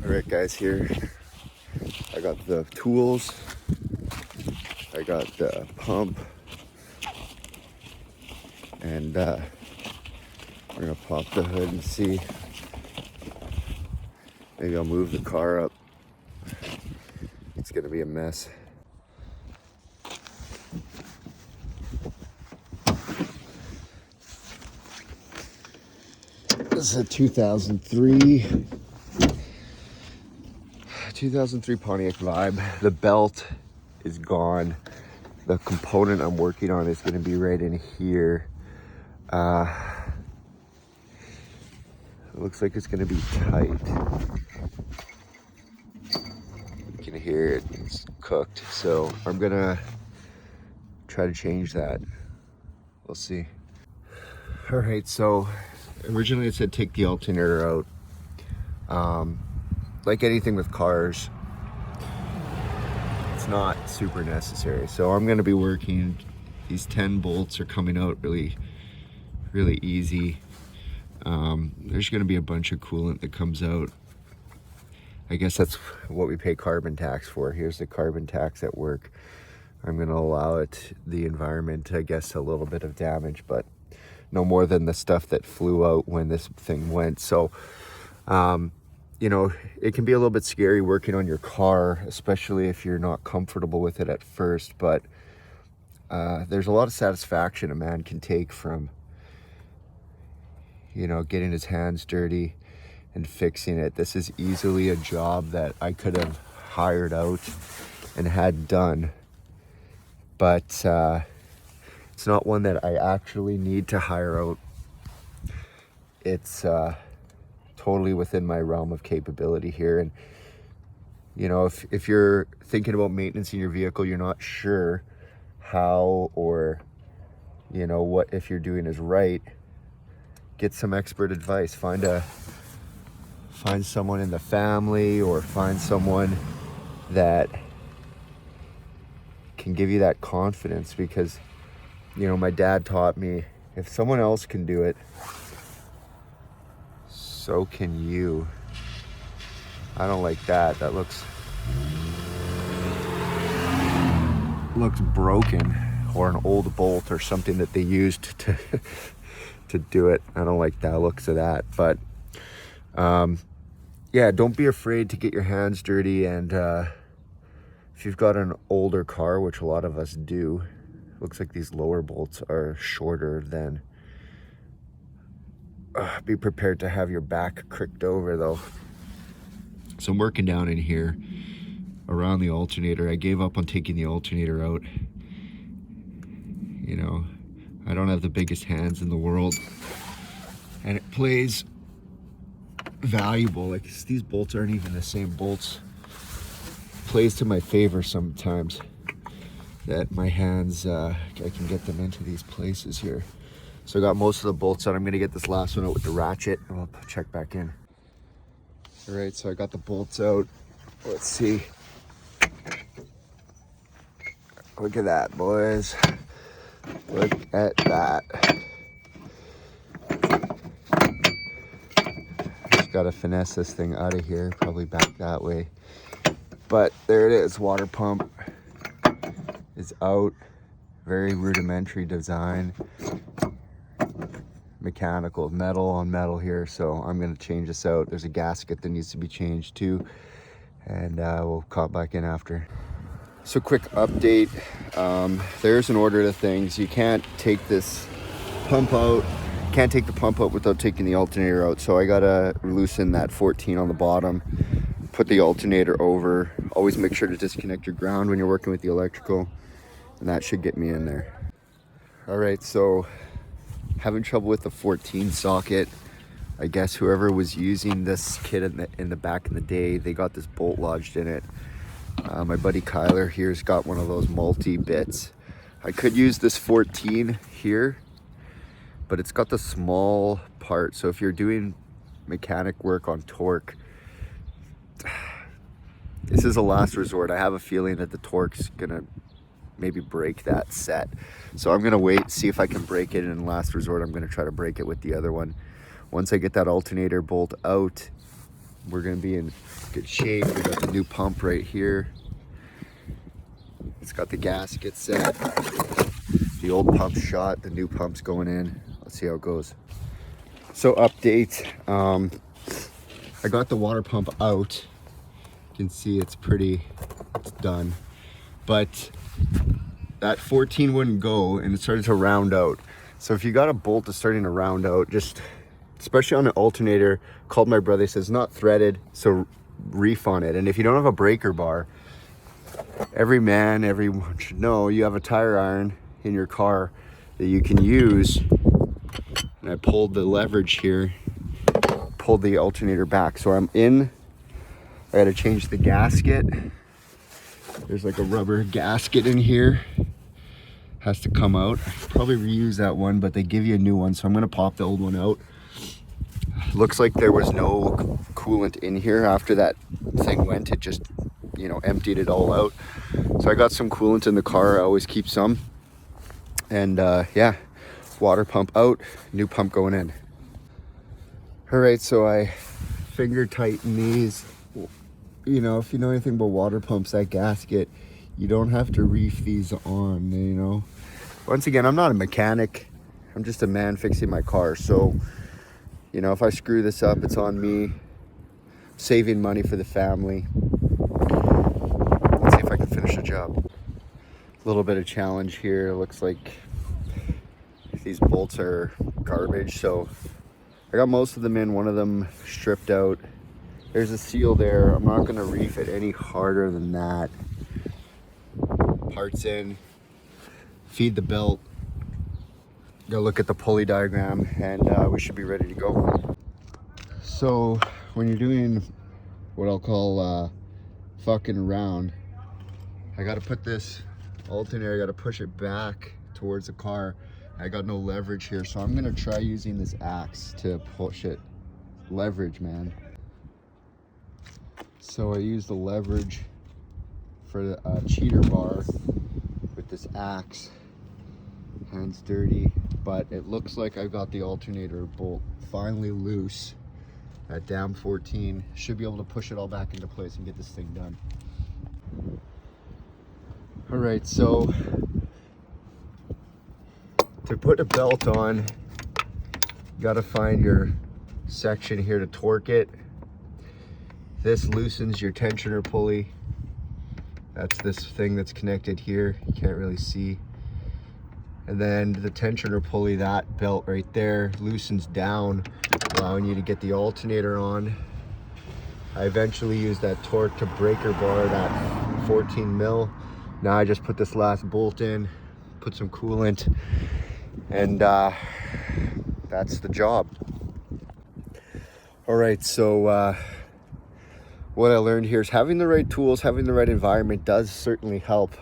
All right, guys, here I got the tools, I got the pump, and we're gonna pop the hood and see. Maybe I'll move the car up. It's gonna be a mess. This is a 2003 Pontiac Vibe. The belt is gone. The component I'm working on is going to be right in here. It looks like it's going to be tight. You can hear it. It's cooked. So I'm going to try to change that. We'll see. All right, so originally it said take the alternator out. Like anything with cars, it's not super necessary. So I'm going to be working. These 10 bolts are coming out really easy. There's going to be a bunch of coolant that comes out. I guess that's what we pay carbon tax for. Here's the carbon tax at work. I'm going to allow the environment, I guess, a little bit of damage, but no more than the stuff that flew out when this thing went. So you know, it can be a little bit scary working on your car, especially if you're not comfortable with it at first, but there's a lot of satisfaction a man can take from, you know, getting his hands dirty and fixing it. This is easily a job that I could have hired out and had done, but it's not one that I actually need to hire out. It's totally within my realm of capability here. And you know, if you're thinking about maintenance in your vehicle, you're not sure how, or you know, what if you're doing is right, get some expert advice. Find someone in the family, or find someone that can give you that confidence, because you know, my dad taught me, if someone else can do it, so can you. I don't like that. That looks broken, or an old bolt or something that they used to do it. I don't like the looks of that. But yeah, don't be afraid to get your hands dirty. And if you've got an older car, which a lot of us do, looks like these lower bolts are shorter than. Be prepared to have your back cricked over though. So I'm working down in here around the alternator. I gave up on taking the alternator out. You know, I don't have the biggest hands in the world, and it plays valuable. Like, these bolts aren't even the same bolts. It plays to my favor sometimes that my hands, I can get them into these places here. So I got most of the bolts out. I'm gonna get this last one out with the ratchet, and we'll check back in. All right, so I got the bolts out. Let's see. Look at that, boys. Look at that. Just gotta finesse this thing out of here, probably back that way. But there it is, water pump is out. Very rudimentary design. Mechanical, metal on metal here, so I'm going to change this out. There's a gasket that needs to be changed too, and we'll call back in after. So quick update, there's an order to things. You can't take this pump out, can't take the pump out without taking the alternator out, so I gotta loosen that 14 on the bottom, put the alternator over. Always make sure to disconnect your ground when you're working with the electrical, and that should get me in there. All right, so having trouble with the 14 socket. I guess whoever was using this kit in the back in the day, they got this bolt lodged in it. My buddy Kyler here's got one of those multi bits. I could use this 14 here, but it's got the small part. So if you're doing mechanic work on torque, this is a last resort. I have a feeling that the torque's gonna maybe break that set. So I'm gonna wait, see if I can break it, and in last resort I'm gonna try to break it with the other one. Once I get that alternator bolt out, we're gonna be in good shape. We got the new pump right here. It's got the gasket set. The old pump shot, the new pump's going in. Let's see how it goes. So update, I got the water pump out. You can see it's done. But that 14 wouldn't go and it started to round out. So if you got a bolt that's starting to round out, just, especially on an alternator, called my brother, he says not threaded, so reef on it. And if you don't have a breaker bar, everyone should know you have a tire iron in your car that you can use. And I pulled the leverage here, pulled the alternator back. So I gotta change the gasket. There's like a rubber gasket in here. Has to come out. I could probably reuse that one, but they give you a new one, so I'm gonna pop the old one out. Looks like there was no coolant in here after that thing went. It just, you know, emptied it all out. So I got some coolant in the car. I always keep some. And yeah, water pump out, new pump going in. All right, so I finger tighten these. You know, if you know anything about water pumps, that gasket, you don't have to reef these on, you know. Once again, I'm not a mechanic. I'm just a man fixing my car. So, you know, if I screw this up, it's on me. Saving money for the family. Let's see if I can finish the job. A little bit of challenge here. It looks like these bolts are garbage. So I got most of them in, one of them stripped out. There's a seal there. I'm not gonna reef it any harder than that. Parts in, feed the belt, go look at the pulley diagram, and we should be ready to go. So when you're doing what I'll call fucking around, I gotta put this alternator, I gotta push it back towards the car. I got no leverage here, so I'm gonna try using this axe to push it. Leverage, man. So I use the leverage for the cheater bar with this axe. Hands dirty, but it looks like I got the alternator bolt finally loose at dam 14. Should be able to push it all back into place and get this thing done. All right, so to put a belt on, you gotta find your section here to torque it. This loosens your tensioner pulley. That's this thing that's connected here. You can't really see. And then the tensioner pulley, that belt right there, loosens down, allowing you to get the alternator on. I eventually used that torque to breaker bar, that 14 mil. Now I just put this last bolt in, put some coolant, and that's the job. All right, so what I learned here is having the right tools, having the right environment does certainly help.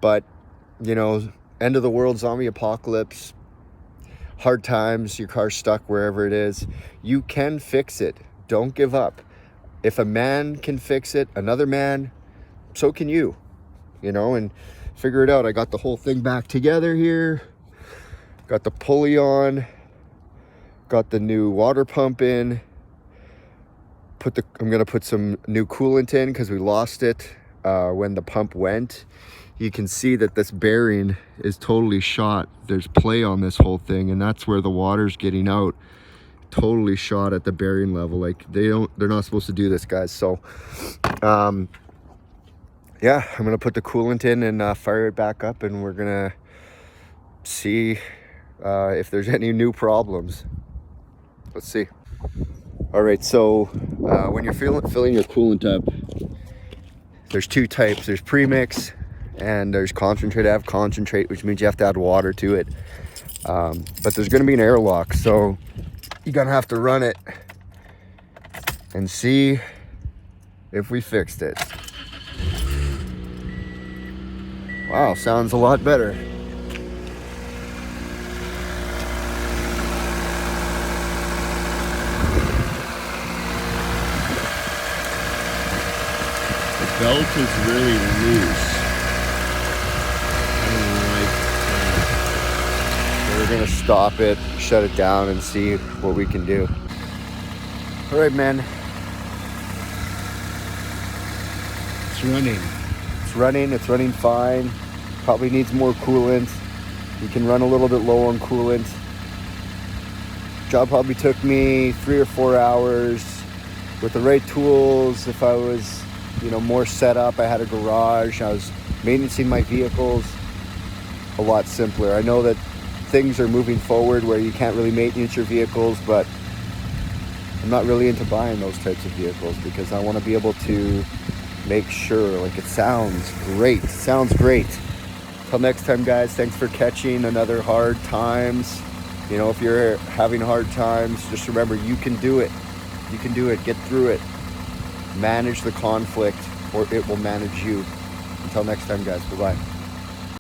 But, you know, end of the world, zombie apocalypse, hard times, your car's stuck wherever it is, you can fix it. Don't give up. If a man can fix it, another man, so can you, you know, and figure it out. I got the whole thing back together here. Got the pulley on, got the new water pump in. I'm gonna put some new coolant in because we lost it when the pump went. You can see that this bearing is totally shot. There's play on this whole thing, and that's where the water's getting out. Totally shot at the bearing level. Like they're not supposed to do this, guys. So yeah, I'm gonna put the coolant in and fire it back up, and we're gonna see if there's any new problems. Let's see. All right, so when you're filling your coolant up, there's two types. There's premix and there's concentrate. I have concentrate, which means you have to add water to it. But there's gonna be an airlock, so you're gonna have to run it and see if we fixed it. Wow, sounds a lot better. The belt is really loose. I don't like that. So we're gonna stop it, shut it down, and see what we can do. All right, man. it's running. It's running fine. Probably needs more coolant. You can run a little bit low on coolant. Job probably took me 3 or 4 hours. With the right tools, if I was, more set up, I had a garage, I was maintaining my vehicles, a lot simpler. I know that things are moving forward where you can't really maintenance your vehicles, but I'm not really into buying those types of vehicles because I want to be able to make sure, it sounds great. Till next time, guys, thanks for catching another Hard Times. If you're having hard times, just remember, you can do it. You can do it. Get through it. Manage the conflict, or it will manage you. Until next time, guys. Bye-bye.